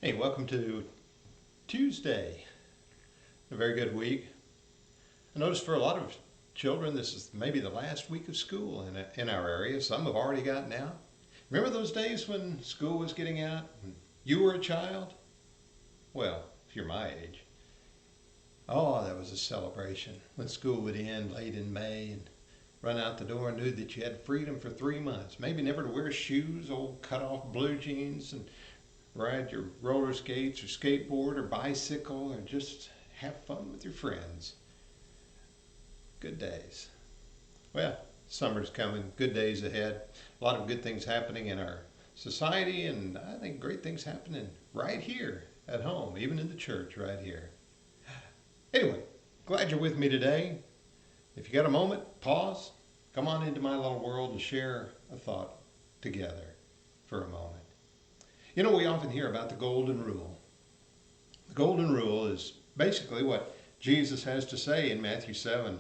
Hey, welcome to Tuesday. A very good week. I noticed for a lot of children, this is maybe the last week of school in our area. Some have already gotten out. Remember those days when school was getting out? When you were a child? Well, if you're my age. Oh, that was a celebration when school would end late in May and run out the door and knew that you had freedom for 3 months. Maybe never to wear shoes, old cut off blue jeans, and ride your roller skates or skateboard or bicycle or just have fun with your friends. Good days. Well, summer's coming, good days ahead. A lot of good things happening in our society, and I think great things happening right here at home, even in the church right here. Anyway, glad you're with me today. If you got a moment, pause, come on into my little world and share a thought together for a moment. You know, we often hear about the golden rule. The golden rule is basically what Jesus has to say in Matthew 7,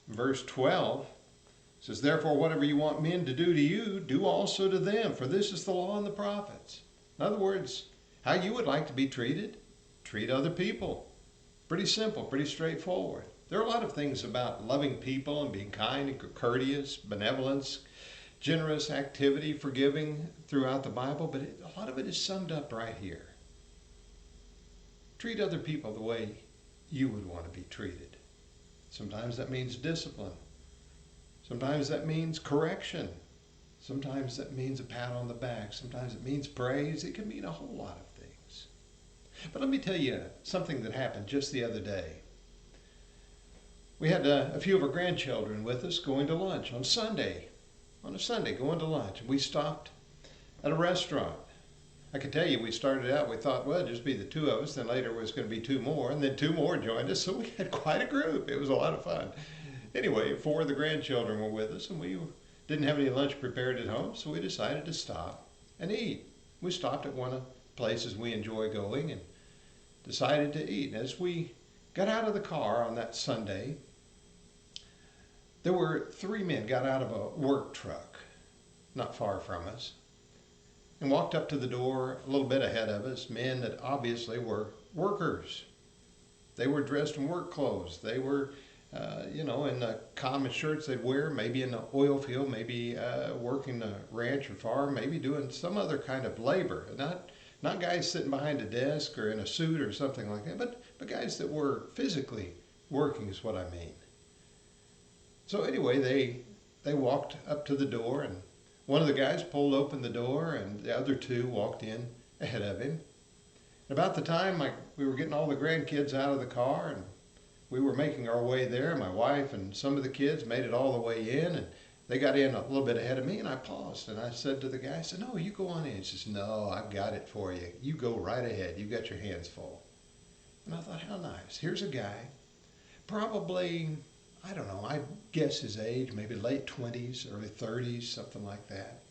verse 12. It says, "Therefore, whatever you want men to do to you, do also to them, for this is the law and the prophets." In other words, how you would like to be treated, treat other people. Pretty simple, pretty straightforward. There are a lot of things about loving people and being kind and courteous, benevolence, generous activity, forgiving throughout the Bible, but a lot of it is summed up right here. Treat other people the way you would want to be treated. Sometimes that means discipline. Sometimes that means correction. Sometimes that means a pat on the back. Sometimes it means praise. It can mean a whole lot of things. But let me tell you something that happened just the other day. We had a few of our grandchildren with us going to lunch on a Sunday, going to lunch. We stopped at a restaurant. I can tell you, we started out, we thought, well, it'd just be the two of us. Then later it was going to be two more, and then two more joined us. So we had quite a group. It was a lot of fun. Anyway, four of the grandchildren were with us, and we didn't have any lunch prepared at home, so we decided to stop and eat. We stopped at one of the places we enjoy going and decided to eat. And as we got out of the car on that Sunday, there were three men got out of a work truck not far from us and walked up to the door a little bit ahead of us, men that obviously were workers. They were dressed in work clothes. They were, in the common shirts they'd wear, maybe in the oil field, maybe working a ranch or farm, maybe doing some other kind of labor. Not guys sitting behind a desk or in a suit or something like that, but guys that were physically working is what I mean. So anyway, they walked up to the door, and one of the guys pulled open the door, and the other two walked in ahead of him. About the time we were getting all the grandkids out of the car, and we were making our way there, my wife and some of the kids made it all the way in, and they got in a little bit ahead of me, and I paused, and I said to the guy, I said, "No, you go on in." He says, "No, I've got it for you. You go right ahead. You've got your hands full." And I thought, how nice. Here's a guy, probably, I don't know, I guess his age, maybe late 20s, early 30s, something like that.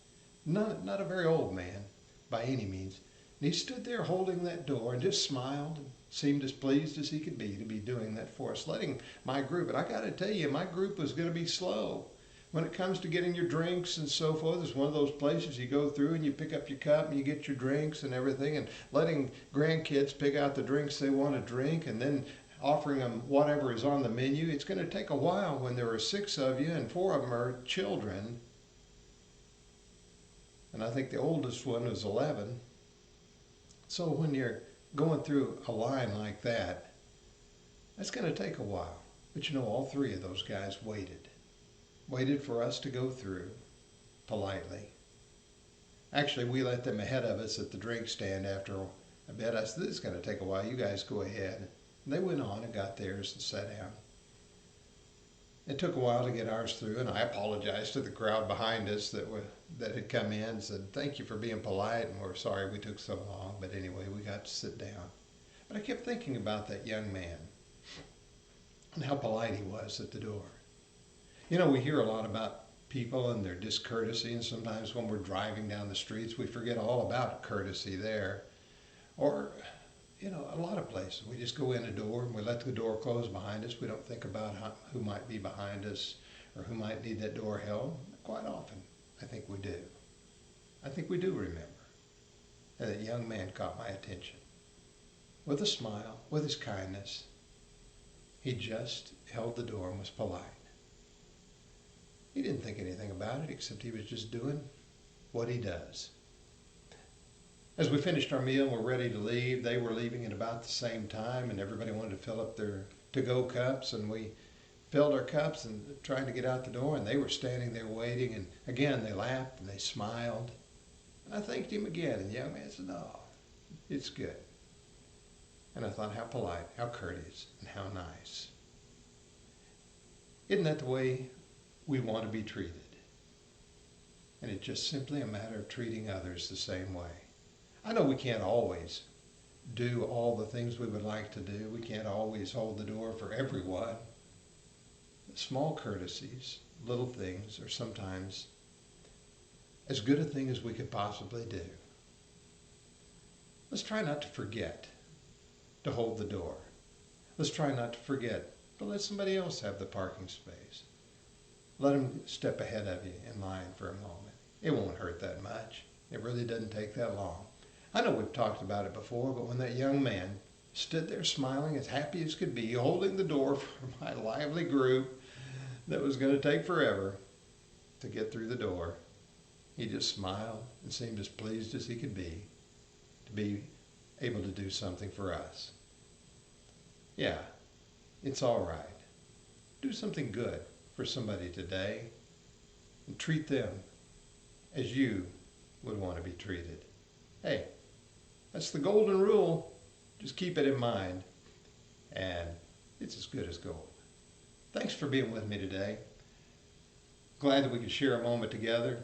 Not a very old man by any means. And he stood there holding that door and just smiled and seemed as pleased as he could be to be doing that for us, letting my group. And I got to tell you, my group was going to be slow. When it comes to getting your drinks and so forth, it's one of those places you go through and you pick up your cup and you get your drinks and everything, and letting grandkids pick out the drinks they want to drink and then offering them whatever is on the menu. It's going to take a while when there are six of you and four of them are children. And I think the oldest one was 11. So when you're going through a line like that, that's going to take a while. But you know, all three of those guys waited for us to go through politely. Actually, we let them ahead of us at the drink stand after a bit. I said, "This is going to take a while. You guys go ahead." And they went on and got theirs and sat down. It took a while to get ours through, and I apologized to the crowd behind us that had come in and said, "Thank you for being polite, and we're sorry we took so long." But anyway, we got to sit down. But I kept thinking about that young man and how polite he was at the door. You know, we hear a lot about people and their discourtesy, and sometimes when we're driving down the streets, we forget all about courtesy there. Or, a lot of places, we just go in a door and we let the door close behind us. We don't think about who might be behind us or who might need that door held. Quite often, I think we do remember. And that young man caught my attention. with a smile, with his kindness. He just held the door and was polite. He didn't think anything about it except he was just doing what he does. As we finished our meal and were ready to leave, they were leaving at about the same time, and everybody wanted to fill up their to-go cups, and we filled our cups and tried to get out the door, and they were standing there waiting, and again they laughed and they smiled. And I thanked him again, and the young man said, "Oh, it's good." And I thought, how polite, how courteous, and how nice. Isn't that the way we want to be treated? And it's just simply a matter of treating others the same way. I know we can't always do all the things we would like to do. We can't always hold the door for everyone. Small courtesies, little things, are sometimes as good a thing as we could possibly do. Let's try not to forget to hold the door. Let's try not to forget to let somebody else have the parking space. Let them step ahead of you in line for a moment. It won't hurt that much. It really doesn't take that long. I know we've talked about it before, but when that young man stood there smiling as happy as could be, holding the door for my lively group that was going to take forever to get through the door, he just smiled and seemed as pleased as he could be to be able to do something for us. Yeah, it's all right. Do something good for somebody today and treat them as you would want to be treated. Hey, that's the golden rule. Just keep it in mind, and it's as good as gold. Thanks for being with me today. Glad that we could share a moment together.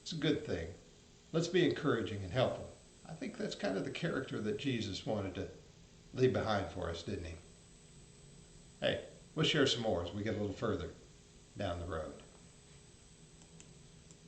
It's a good thing. Let's be encouraging and helpful. I think that's kind of the character that Jesus wanted to leave behind for us, didn't he? Hey, we'll share some more as we get a little further down the road.